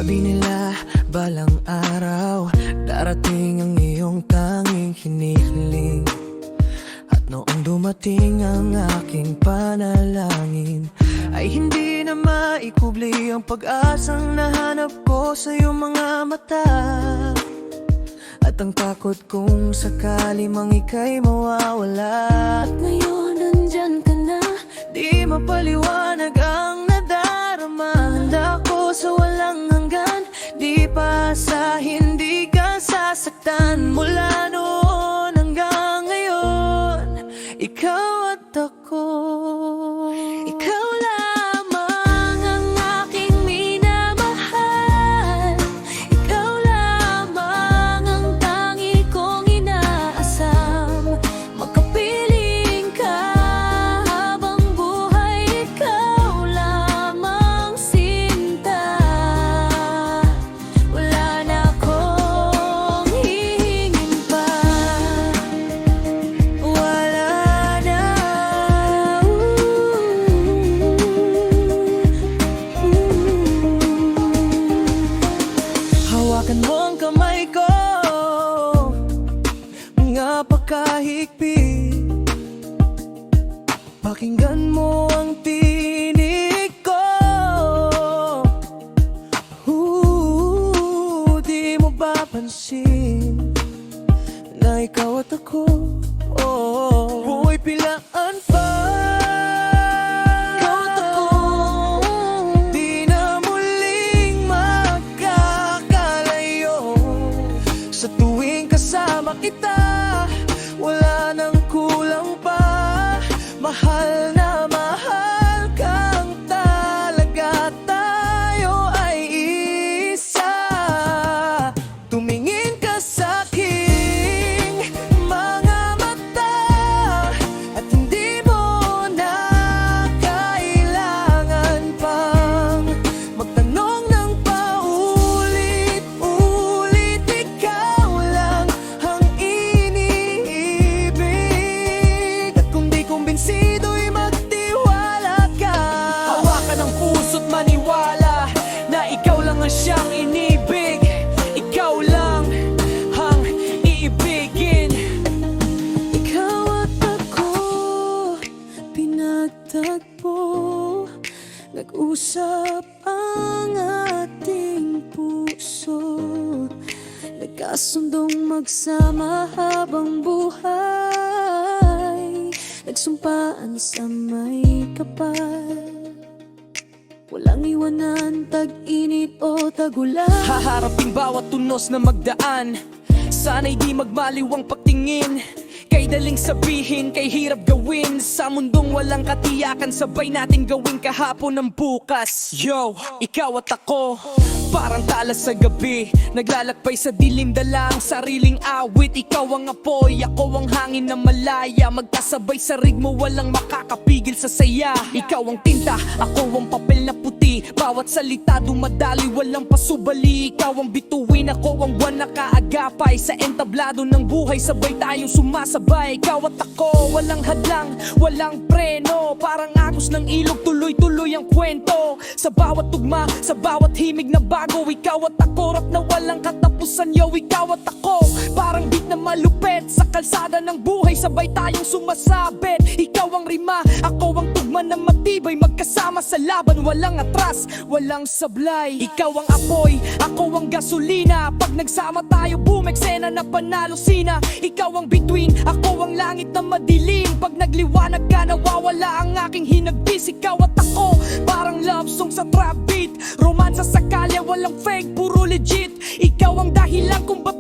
Sabi nila balang araw darating ang iyong tanging hinihiling. At noong dumating ang aking panalangin, ay hindi na maikubli ang pag-asang nahanap ko sa iyong mga mata. At ang takot kung sakali mang ika'y mawawala. At ngayon nandyan ka na, di mapaliwanag ang nadarama. Handa ko sa walang hanggan, di pa sa hindi ka sasaktan. Mula noon hanggang ngayon, ikaw at ako. Ikaw lamang ang aking minamahal. Ikaw lamang ang tangi kong inaasam. Makapiling ka habang buhay, ikaw lamang sinta. Wala na akong hihingin pa. Wala na. Hawakan mo ang kamay ko, mga pakahigpit. Pakinggan mo ang tinig ko. Di mo ba pansin na ikaw at ako, buhay pilaan pa. Ikaw at ako, di na muling magkakalayo. Sa tuwing kasama kita, wala nang kulang pa. Mahal na mahal kang talaga, tayo ay isa. Tumingin ka sa aking mga mata, at hindi mo na kailangan pang magtanong ng paulit-ulit. Ikaw lang ang iniibig, at kung di kumbinsido'y magtiwala ka. Hawakan ang puso't maniwala na ikaw lang ang siyang inibig. Ikaw lang ang iibigin. Ikaw at ako, pinagtagpo. Nag-usap ang ating puso, nagkasundong magsama habang buhay. Nagsumpaan sa may kapal, walang iwanan, tag-init o tagulan. Haharapin bawat tunos na magdaan, sana'y di magmaliw ang pagtingin. Kay daling sabihin, kay hirap gawin. Sa mundong walang katiyakan, sabay natin gawin kahapon ng bukas. Yo, ikaw at ako, parang talas sa gabi, naglalakbay sa dilim, dala ang sariling awit. Ikaw ang apoy, ako ang hangin na malaya, magkasabay sa ritmo, walang makakapigil sa saya. Ikaw ang tinta, ako ang papel na puti, bawat salita dumadali, walang pasubali. Ikaw ang bituin, ako ang buwan na kaagapay, sa entablado ng buhay, sabay tayong sumasabay. Ikaw at ako, walang hadlang, walang preno, parang agos ng ilog, tuloy-tuloy ang kwento. Sa bawat tugma, sa bawat himig na bago, ikaw at ako, rap na walang katapusan. Yo, ikaw at ako, parang beat na malupet, sa kalsada ng buhay, sabay tayong sumasabit. Ikaw ang rima, ako ang tugma na matibay, magkasama sa laban, walang atras, walang sablay. Ikaw ang apoy, ako ang gasolina, pag nagsama tayo, boom, eksena na panalo sina. Ikaw ang between, ako ang langit na madilim, pag nagliwanag ka, nawawala ang aking hinagbis. Ikaw at ako, parang love song sa trap beat, romansa sa kalye, walang fake, puro legit. Ikaw ang dahilan kung ba't